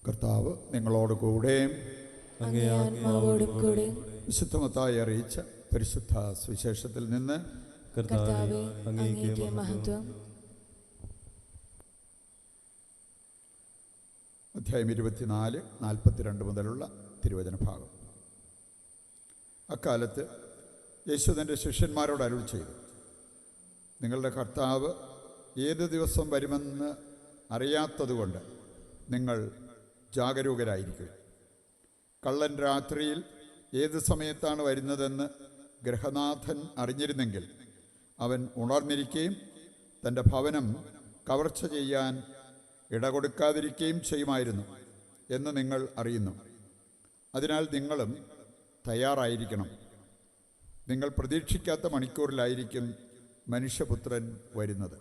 കർത്താവ് നിങ്ങളോട് കൂടെ വിശുദ്ധ മത്തായി അറിയിച്ച പരിശുദ്ധ സുവിശേഷത്തിൽ നിന്ന് കർത്താവേ അങ്ങേക്ക് മഹത്വം. അധ്യായം 24, 42 മുതലുള്ള തിരുവചന ഭാഗം. അക്കാലത്ത് യേശു തൻ്റെ ശിഷ്യന്മാരോട് അരുൾ ചെയ്തു, നിങ്ങളുടെ കർത്താവ് ഏത് ദിവസം വരുമെന്ന് അറിയാത്തതുകൊണ്ട് നിങ്ങൾ ജാഗരൂകരായിരിക്കുക. കള്ളൻ രാത്രിയിൽ ഏത് സമയത്താണ് വരുന്നതെന്ന് ഗൃഹനാഥൻ അറിഞ്ഞിരുന്നെങ്കിൽ അവൻ ഉണർന്നിരിക്കുകയും തൻ്റെ ഭവനം കവർച്ച ചെയ്യാൻ ഇടകൊടുക്കാതിരിക്കുകയും ചെയ്യുമായിരുന്നു എന്ന് നിങ്ങൾ അറിയുന്നു. അതിനാൽ നിങ്ങളും തയ്യാറായിരിക്കണം. നിങ്ങൾ പ്രതീക്ഷിക്കാത്ത മണിക്കൂറിലായിരിക്കും മനുഷ്യപുത്രൻ വരുന്നത്.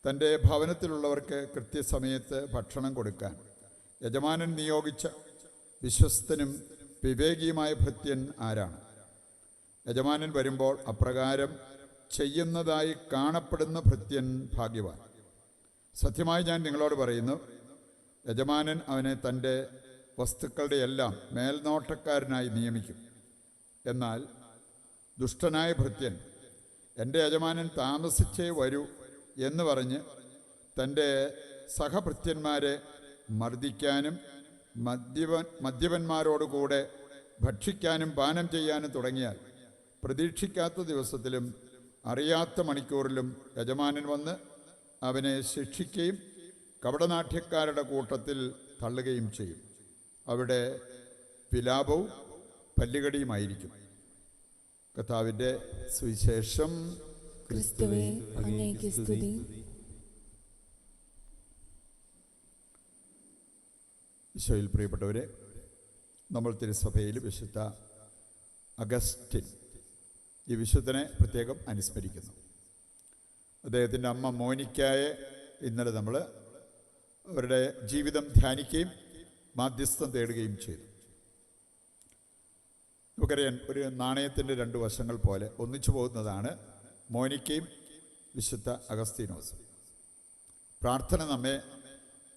തൻ്റെ ഭവനത്തിലുള്ളവർക്ക് കൃത്യസമയത്ത് ഭക്ഷണം കൊടുക്കാൻ യജമാനൻ നിയോഗിച്ച വിശ്വസ്തനും വിവേകിയുമായ ഭൃത്യൻ ആരാണ്? യജമാനൻ വരുമ്പോൾ അപ്രകാരം ചെയ്യുന്നതായി കാണപ്പെടുന്ന ഭൃത്യൻ ഭാഗ്യവാൻ. സത്യമായി ഞാൻ നിങ്ങളോട് പറയുന്നു, യജമാനൻ അവനെ തൻ്റെ വസ്തുക്കളുടെ എല്ലാം മേൽനോട്ടക്കാരനായി നിയമിക്കും. എന്നാൽ ദുഷ്ടനായ ഭൃത്യൻ എൻ്റെ യജമാനൻ താമസിച്ചേ വരൂ എന്ന് പറഞ്ഞ് തൻ്റെ സഹഭൃത്യന്മാരെ മർദ്ദിക്കാനും മദ്യപന്മാരോടുകൂടെ ഭക്ഷിക്കാനും പാനം ചെയ്യാനും തുടങ്ങിയാൽ പ്രതീക്ഷിക്കാത്ത ദിവസത്തിലും അറിയാത്ത മണിക്കൂറിലും യജമാനൻ വന്ന് അവനെ ശിക്ഷിക്കുകയും കപടനാട്യക്കാരുടെ കൂട്ടത്തിൽ തള്ളുകയും ചെയ്യും. അവിടെ വിലാപവും പല്ലുകടിയുമായിരിക്കും. കർത്താവിൻ്റെ സുവിശേഷം. ക്രിസ്തുവേ അങ്ങേക്ക് സ്തുതി. ഈശോയിൽ പ്രിയപ്പെട്ടവരെ, നമ്മൾ തിരുസഭയിൽ വിശുദ്ധ അഗസ്റ്റിൻ, ഈ വിശുദ്ധനെ പ്രത്യേകം അനുസ്മരിക്കുന്നു. അദ്ദേഹത്തിൻ്റെ അമ്മ മോനിക്കായെ ഇന്നലെ നമ്മൾ അവരുടെ ജീവിതം ധ്യാനിക്കുകയും മാധ്യസ്ഥം തേടുകയും ചെയ്തു. നമുക്കറിയാൻ ഒരു നാണയത്തിൻ്റെ 2 വശങ്ങൾ പോലെ ഒന്നിച്ചു പോകുന്നതാണ് മോനിക്കയും വിശുദ്ധ അഗസ്തീനോസും. പ്രാർത്ഥന നമ്മെ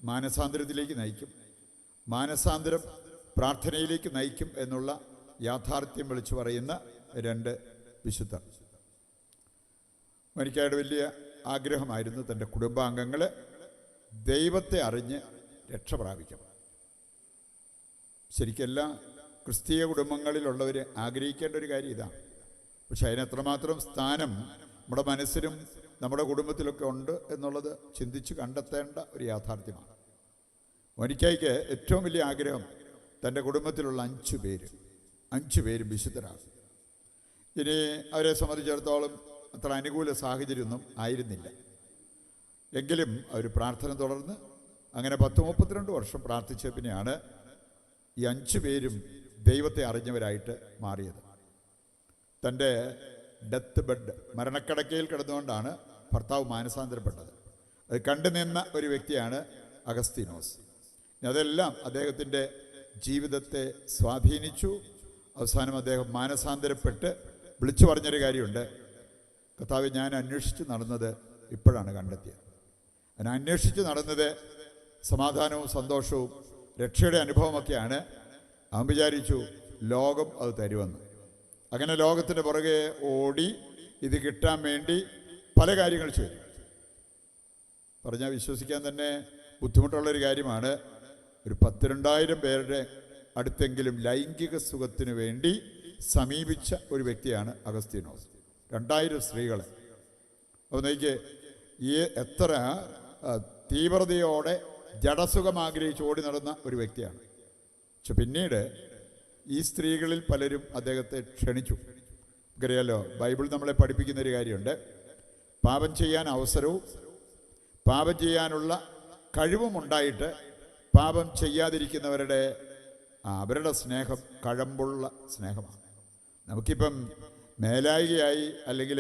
മാനസാന്തരത്തിലേക്ക് നയിക്കും, മാനസാന്തരം പ്രാർത്ഥനയിലേക്ക് നയിക്കും എന്നുള്ള യാഥാർത്ഥ്യം വിളിച്ചു പറയുന്ന 2 വിശുദ്ധർ. മോനിക്കയുടെ വലിയ ആഗ്രഹമായിരുന്നു തൻ്റെ കുടുംബാംഗങ്ങൾ ദൈവത്തെ അറിഞ്ഞ് രക്ഷ പ്രാപിക്കണം. ശരിക്കും എല്ലാ ക്രിസ്തീയ കുടുംബങ്ങളിലുള്ളവർ ആഗ്രഹിക്കേണ്ട ഒരു കാര്യം ഇതാണ്. പക്ഷെ അതിനെത്രമാത്രം സ്ഥാനം നമ്മുടെ മനസ്സിലും നമ്മുടെ കുടുംബത്തിലൊക്കെ ഉണ്ട് എന്നുള്ളത് ചിന്തിച്ച് കണ്ടെത്തേണ്ട ഒരു യാഥാർത്ഥ്യമാണ്. മോനിക്കായ്ക്ക് ഏറ്റവും വലിയ ആഗ്രഹം തൻ്റെ കുടുംബത്തിലുള്ള 5 പേരും വിശുദ്ധരാണ്. ഇനി അവരെ സംബന്ധിച്ചിടത്തോളം അത്ര അനുകൂല സാഹചര്യമൊന്നും ആയിരുന്നില്ല. എങ്കിലും അവർ പ്രാർത്ഥന തുടർന്ന് അങ്ങനെ 10-32 വർഷം പ്രാർത്ഥിച്ച പിന്നെയാണ് ഈ 5 പേരും ദൈവത്തെ അറിഞ്ഞവരായിട്ട് മാറിയത്. തൻ്റെ ഡെത്ത് ബെഡ്, മരണക്കിടക്കയിൽ കിടന്നുകൊണ്ടാണ് ഭർത്താവ് മാനസാന്തരപ്പെട്ടത്. അത് കണ്ടുനിന്ന ഒരു വ്യക്തിയാണ് അഗസ്തീനോസ്. അതെല്ലാം അദ്ദേഹത്തിൻ്റെ ജീവിതത്തെ സ്വാധീനിച്ചു. അവസാനം അദ്ദേഹം മാനസാന്തരപ്പെട്ട് വിളിച്ചു പറഞ്ഞൊരു കാര്യമുണ്ട്, കർത്താവേ, ഞാൻ അന്വേഷിച്ച് നടന്നത് ഇപ്പോഴാണ് കണ്ടെത്തിയത്. ഞാൻ അന്വേഷിച്ച് നടന്നത് സമാധാനവും സന്തോഷവും രക്ഷയുടെ അനുഭവമൊക്കെയാണ്. അവൻ വിചാരിച്ചു ലോകം അത് തരുമെന്ന്. അങ്ങനെ ലോകത്തിൻ്റെ പുറകെ ഓടി ഇത് കിട്ടാൻ വേണ്ടി പല കാര്യങ്ങൾ ചെയ്തു. പറഞ്ഞാൽ വിശ്വസിക്കാൻ തന്നെ ബുദ്ധിമുട്ടുള്ളൊരു കാര്യമാണ്. ഒരു 10,000-2000 പേരുടെ അടുത്തെങ്കിലും ലൈംഗിക സുഖത്തിന് വേണ്ടി സമീപിച്ച ഒരു വ്യക്തിയാണ് അഗസ്തീനോസ്. 2000 സ്ത്രീകളെ. അപ്പോൾ നോക്കിയേ, ഈ എത്ര തീവ്രതയോടെ ജഡസുഖം ആഗ്രഹിച്ച് ഓടി നടന്ന ഒരു വ്യക്തിയാണ്. പക്ഷെ പിന്നീട് ഈ സ്ത്രീകളിൽ പലരും അദ്ദേഹത്തെ ക്ഷണിച്ചു. അറിയാലോ, ബൈബിൾ നമ്മളെ പഠിപ്പിക്കുന്നൊരു കാര്യമുണ്ട്, പാപം ചെയ്യാൻ അവസരവും പാപം ചെയ്യാനുള്ള കഴിവും ഉണ്ടായിട്ട് പാപം ചെയ്യാതിരിക്കുന്നവരുടെ അവരുടെ സ്നേഹം കഴമ്പുള്ള സ്നേഹമാണ്. നമുക്കിപ്പം മേലായികയായി അല്ലെങ്കിൽ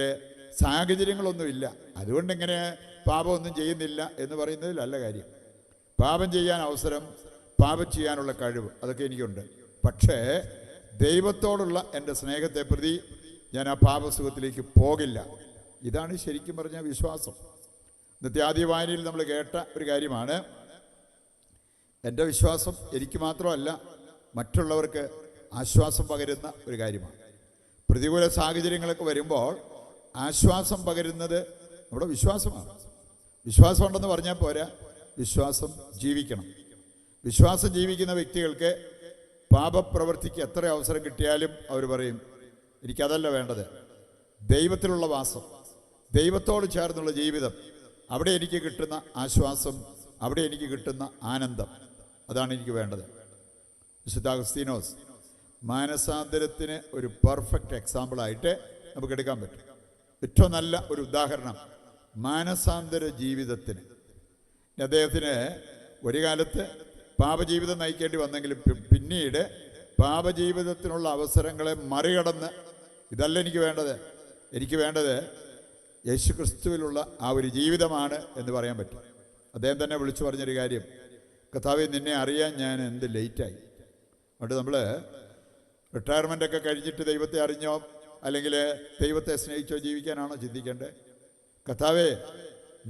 സാഹചര്യങ്ങളൊന്നുമില്ല, അതുകൊണ്ടിങ്ങനെ പാപമൊന്നും ചെയ്യുന്നില്ല എന്ന് പറയുന്നതിലല്ല കാര്യം. പാപം ചെയ്യാൻ അവസരം, പാപം ചെയ്യാനുള്ള കഴിവ്, അതൊക്കെ എനിക്കുണ്ട്. പക്ഷേ ദൈവത്തോടുള്ള എൻ്റെ സ്നേഹത്തെ പ്രതി ഞാൻ ആ പാപസുഖത്തിലേക്ക് പോകില്ല. ഇതാണ് ശരിക്കും പറഞ്ഞ വിശ്വാസം. ഇന്നത്തെ ആദ്യ വായനയിൽ നമ്മൾ കേട്ട ഒരു കാര്യമാണ്. എൻ്റെ വിശ്വാസം എനിക്ക് മാത്രമല്ല മറ്റുള്ളവർക്ക് ആശ്വാസം പകരുന്ന ഒരു കാര്യമാണ്. പ്രതികൂല സാഹചര്യങ്ങളൊക്കെ വരുമ്പോൾ ആശ്വാസം പകരുന്നത് നമ്മുടെ വിശ്വാസമാണ്. വിശ്വാസം ഉണ്ടെന്ന് പറഞ്ഞാൽ പോരാ, വിശ്വാസം ജീവിക്കണം. വിശ്വാസം ജീവിക്കുന്ന വ്യക്തികൾക്ക് പാപപ്രവൃത്തിക്ക് എത്ര അവസരം കിട്ടിയാലും അവർ പറയും, എനിക്കതല്ല വേണ്ടത്. ദൈവത്തിലുള്ള വാസം, ദൈവത്തോട് ചേർന്നുള്ള ജീവിതം, അവിടെ എനിക്ക് കിട്ടുന്ന ആശ്വാസം, അവിടെ എനിക്ക് കിട്ടുന്ന ആനന്ദം, അതാണ് എനിക്ക് വേണ്ടത്. വിശുദ്ധ അഗസ്തീനോസ് മാനസാന്തരത്തിന് ഒരു പെർഫെക്റ്റ് എക്സാമ്പിളായിട്ട് നമുക്ക് എടുക്കാൻ പറ്റും. ഏറ്റവും നല്ല ഒരു ഉദാഹരണം മാനസാന്തര ജീവിതത്തിന്. അദ്ദേഹത്തിന് ഒരു കാലത്ത് പാപജീവിതം നയിക്കേണ്ടി വന്നെങ്കിലും പിന്നീട് പാപജീവിതത്തിനുള്ള അവസരങ്ങളെ മറികടന്ന് ഇതല്ല എനിക്ക് വേണ്ടത്, എനിക്ക് വേണ്ടത് യേശുക്രിസ്തുവിലുള്ള ആ ഒരു ജീവിതമാണ് എന്ന് പറയാൻ പറ്റും. അദ്ദേഹം തന്നെ വിളിച്ചു പറഞ്ഞൊരു കാര്യം, കർത്താവേ നിന്നെ അറിയാൻ ഞാൻ എന്ത് ലേറ്റായി. അതുകൊണ്ട് നമ്മൾ റിട്ടയർമെൻ്റൊക്കെ കഴിഞ്ഞിട്ട് ദൈവത്തെ അറിഞ്ഞോ അല്ലെങ്കിൽ ദൈവത്തെ സ്നേഹിച്ചോ ജീവിക്കാനാണോ ചിന്തിക്കേണ്ടത്? കർത്താവേ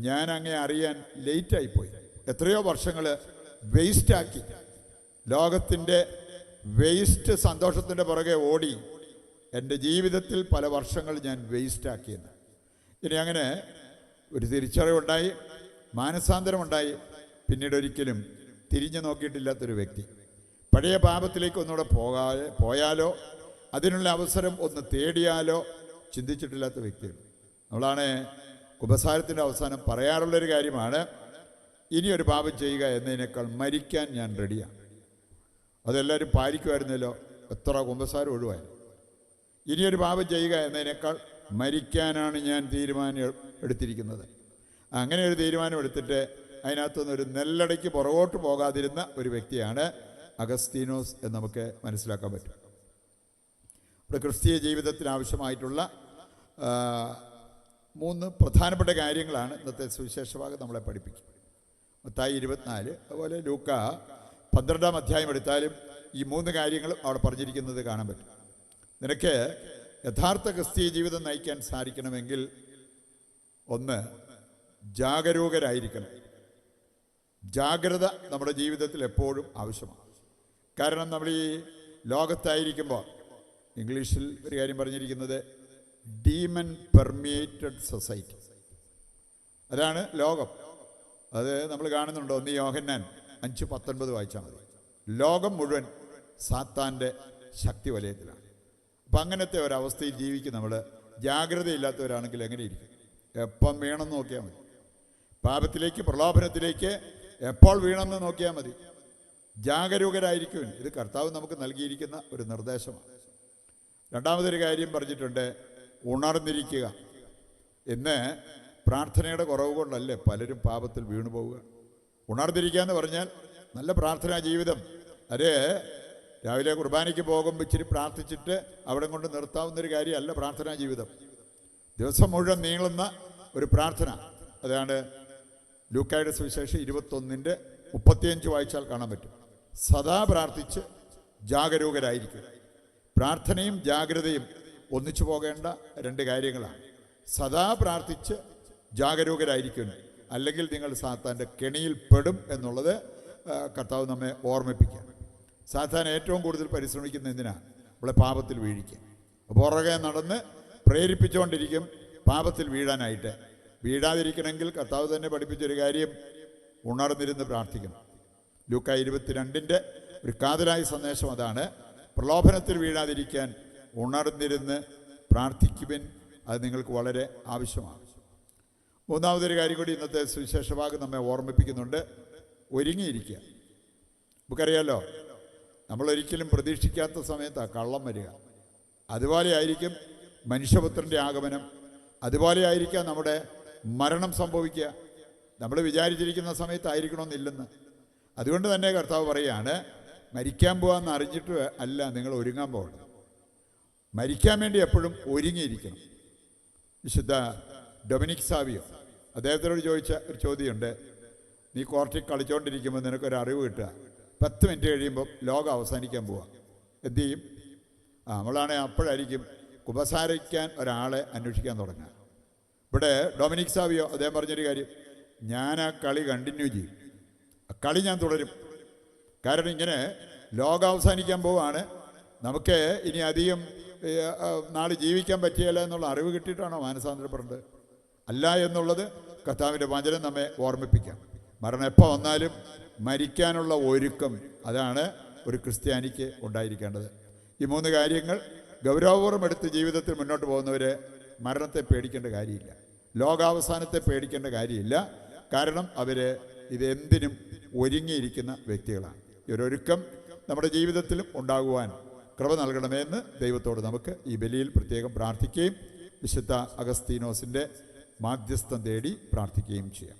ഞാൻ അങ്ങേ അറിയാൻ ലേറ്റായിപ്പോയി, എത്രയോ വർഷങ്ങൾ വേസ്റ്റാക്കി, ലോകത്തിൻ്റെ വേസ്റ്റ് സന്തോഷത്തിൻ്റെ പുറകെ ഓടി എൻ്റെ ജീവിതത്തിൽ പല വർഷങ്ങൾ ഞാൻ വേസ്റ്റാക്കിയെന്ന്. ഇനി അങ്ങനെ ഒരു തിരിച്ചറിവുണ്ടായി, മാനസാന്തരമുണ്ടായി, പിന്നീട് ഒരിക്കലും തിരിഞ്ഞു നോക്കിയിട്ടില്ലാത്തൊരു വ്യക്തി. പഴയ പാപത്തിലേക്ക് ഒന്നുകൂടെ പോയാലോ അതിനുള്ള അവസരം ഒന്ന് തേടിയാലോ ചിന്തിച്ചിട്ടില്ലാത്ത വ്യക്തികൾ. നമ്മളാണ് കുമ്പസാരത്തിൻ്റെ അവസാനം പറയാറുള്ളൊരു കാര്യമാണ്, ഇനിയൊരു പാപം ചെയ്യുക എന്നതിനേക്കാൾ മരിക്കാൻ ഞാൻ റെഡിയാണ്. അതെല്ലാവരും പാലിക്കുമായിരുന്നല്ലോ, എത്ര കുമ്പസാരം ഒഴിവായി. ഇനിയൊരു പാപം ചെയ്യുക എന്നതിനേക്കാൾ മരിക്കാനാണ് ഞാൻ തീരുമാനം എടുത്തിരിക്കുന്നത്. അങ്ങനെ ഒരു തീരുമാനം എടുത്തിട്ട് അതിനകത്തുനിന്നൊരു നെല്ലടയ്ക്ക് പുറകോട്ട് പോകാതിരുന്ന ഒരു വ്യക്തിയാണ് അഗസ്തീനോസ് എന്ന് നമുക്ക് മനസ്സിലാക്കാൻ പറ്റും. ഇവിടെ ക്രിസ്തീയ ജീവിതത്തിന് ആവശ്യമായിട്ടുള്ള 3 പ്രധാനപ്പെട്ട കാര്യങ്ങളാണ് ഇന്നത്തെ സുവിശേഷഭാഗം നമ്മളെ പഠിപ്പിക്കും. മത്തായി 24, അതുപോലെ ലൂക്ക 12-ാം അധ്യായം എടുത്താലും ഈ 3 കാര്യങ്ങളും അവിടെ പറഞ്ഞിരിക്കുന്നത് കാണാൻ പറ്റും. നിനക്ക് യഥാർത്ഥ ക്രിസ്തീയ ജീവിതം നയിക്കാൻ സാധിക്കണമെങ്കിൽ 1, ജാഗരൂകരായിരിക്കണം. ജാഗ്രത നമ്മുടെ ജീവിതത്തിൽ എപ്പോഴും ആവശ്യമാണ്. കാരണം നമ്മൾ ഈ ലോകത്തായിരിക്കുമ്പോൾ ഇംഗ്ലീഷിൽ ഒരു കാര്യം പറഞ്ഞിരിക്കുന്നത് ഡീമൻ പെർമിയേറ്റഡ് സൊസൈറ്റി, അതാണ് ലോകം. അത് നമ്മൾ കാണുന്നുണ്ടോ? 1 യോഹന്നാൻ 5:19 വായിച്ചാൽ മതി. ലോകം മുഴുവൻ സാത്താൻ്റെ ശക്തി വലയത്തിലാണ്. അപ്പം അങ്ങനത്തെ ഒരവസ്ഥയിൽ ജീവിക്കും നമ്മൾ. ജാഗ്രതയില്ലാത്തവരാണെങ്കിൽ എങ്ങനെ ഇരിക്കും? എപ്പം വീണെന്ന് നോക്കിയാൽ മതി. പാപത്തിലേക്ക്, പ്രലോഭനത്തിലേക്ക് എപ്പോൾ വീണെന്ന് നോക്കിയാൽ മതി. ജാഗരൂകരായിരിക്കും. ഇത് കർത്താവ് നമുക്ക് നൽകിയിരിക്കുന്ന ഒരു നിർദ്ദേശമാണ്. രണ്ടാമതൊരു കാര്യം പറഞ്ഞിട്ടുണ്ട്, ഉണർന്നിരിക്കുക. ഇന്ന് പ്രാർത്ഥനയുടെ കുറവ് കൊണ്ടല്ലേ പലരും പാപത്തിൽ വീണു പോവുക. ഉണർന്നിരിക്കുക എന്ന് പറഞ്ഞാൽ നല്ല പ്രാർത്ഥനാ ജീവിതം. അത് രാവിലെ കുർബാനയ്ക്ക് പോകുമ്പോൾ ഇച്ചിരി പ്രാർത്ഥിച്ചിട്ട് അവിടെ കൊണ്ട് നിർത്താവുന്നൊരു കാര്യമല്ല പ്രാർത്ഥനാ ജീവിതം. ദിവസം മുഴുവൻ നീളുന്ന ഒരു പ്രാർത്ഥന. അതാണ് ലൂക്കായുടെ സുവിശേഷം 21:35 വായിച്ചാൽ കാണാൻ പറ്റും. സദാ പ്രാർത്ഥിച്ച് ജാഗരൂകരായിരിക്കും. പ്രാർത്ഥനയും ജാഗ്രതയും ഒന്നിച്ചു പോകേണ്ട 2 കാര്യങ്ങളാണ്. സദാ പ്രാർത്ഥിച്ച് ജാഗരൂകരായിരിക്കും, അല്ലെങ്കിൽ നിങ്ങൾ സാത്താൻ്റെ കെണിയിൽ പെടും എന്നുള്ളത് കർത്താവ് നമ്മെ ഓർമ്മിപ്പിക്കുക. സാത്താൻ ഏറ്റവും കൂടുതൽ പരിശ്രമിക്കുന്ന എന്തിനാണ്? നമ്മളെ പാപത്തിൽ വീഴിക്കുക. പുറകെ നടന്ന് പ്രേരിപ്പിച്ചുകൊണ്ടിരിക്കും പാപത്തിൽ വീഴാനായിട്ട്. വീഴാതിരിക്കണമെങ്കിൽ കർത്താവ് തന്നെ പഠിപ്പിച്ചൊരു കാര്യം, ഉണർന്നിരുന്ന് പ്രാർത്ഥിക്കണം. ലൂക്ക 22 ഒരു കാതലായ സന്ദേശം അതാണ്. പ്രലോഭനത്തിൽ വീഴാതിരിക്കാൻ ഉണർന്നിരുന്ന് പ്രാർത്ഥിക്കുവിൻ. അത് നിങ്ങൾക്ക് വളരെ ആവശ്യമാണ്. മൂന്നാമതൊരു കാര്യം കൂടി ഇന്നത്തെ സുവിശേഷ ഭാഗം നമ്മെ ഓർമ്മിപ്പിക്കുന്നുണ്ട്, ഒരുങ്ങിയിരിക്കുക. നമുക്കറിയാലോ, നമ്മളൊരിക്കലും പ്രതീക്ഷിക്കാത്ത സമയത്താണ് കള്ളം വരിക. അതുപോലെ ആയിരിക്കും മനുഷ്യപുത്രൻ്റെ ആഗമനം. അതുപോലെ ആയിരിക്കാം നമ്മുടെ മരണം സംഭവിക്കുക. നമ്മൾ വിചാരിച്ചിരിക്കുന്ന സമയത്തായിരിക്കണമെന്നില്ലെന്ന്. അതുകൊണ്ട് തന്നെ കർത്താവ് പറയുകയാണ്, മരിക്കാൻ പോകാമെന്ന് അറിഞ്ഞിട്ട് അല്ല നിങ്ങൾ ഒരുങ്ങാൻ പോകണം. മരിക്കാൻ വേണ്ടി എപ്പോഴും ഒരുങ്ങിയിരിക്കണം. വിശുദ്ധ ഡൊമിനിക് സാവിയോ അദ്ദേഹത്തിനോട് ചോദിച്ച ഒരു ചോദ്യമുണ്ട്, നീ കോർട്ടിൽ കളിച്ചുകൊണ്ടിരിക്കുമ്പോൾ നിനക്കൊരു അറിവ് കിട്ടുക, 10 മിനിറ്റ് കഴിയുമ്പോൾ ലോകം അവസാനിക്കാൻ പോവുക, എന്തു ചെയ്യും? നമ്മളാണെങ്കിൽ അപ്പോഴായിരിക്കും കുമ്പസാരിക്കാൻ ഒരാളെ അന്വേഷിക്കാൻ തുടങ്ങുക. ഇവിടെ ഡൊമിനിക് സാവിയോ അദ്ദേഹം പറഞ്ഞൊരു കാര്യം, ഞാൻ ആ കളി കണ്ടിന്യൂ ചെയ്യും, ആ കളി ഞാൻ തുടരും. കാരണം ഇങ്ങനെ ലോകം അവസാനിക്കാൻ പോവാണ്, നമുക്ക് ഇനി അധികം നാളെ ജീവിക്കാൻ പറ്റിയല്ല എന്നുള്ള അറിവ് കിട്ടിയിട്ടാണോ മാനസാന്തരപ്പെടുന്നത്? അല്ല എന്നുള്ളത് കർത്താവിൻ്റെ വചനം നമ്മെ ഓർമ്മിപ്പിക്കാം. മരണം എപ്പോൾ വന്നാലും മരിക്കാനുള്ള ഒരുക്കം, അതാണ് ഒരു ക്രിസ്ത്യാനിക്ക് ഉണ്ടായിരിക്കേണ്ടത്. ഈ 3 കാര്യങ്ങൾ ഗൗരവപൂർവ്വം എടുത്ത് ജീവിതത്തിൽ മുന്നോട്ട് പോകുന്നവർ മരണത്തെ പേടിക്കേണ്ട കാര്യമില്ല, ലോകാവസാനത്തെ പേടിക്കേണ്ട കാര്യമില്ല. കാരണം അവർ ഇതെന്തിനും ഒരുങ്ങിയിരിക്കുന്ന വ്യക്തികളാണ്. ഈ ഒരൊരുക്കം നമ്മുടെ ജീവിതത്തിലും ഉണ്ടാകുവാൻ കൃപ നൽകണമെന്ന് ദൈവത്തോട് നമുക്ക് ഈ ബലിയിൽ പ്രത്യേകം പ്രാർത്ഥിക്കുകയും വിശുദ്ധ അഗസ്തീനോസിൻ്റെ മാധ്യസ്ഥം തേടി പ്രാർത്ഥിക്കുകയും ചെയ്യാം.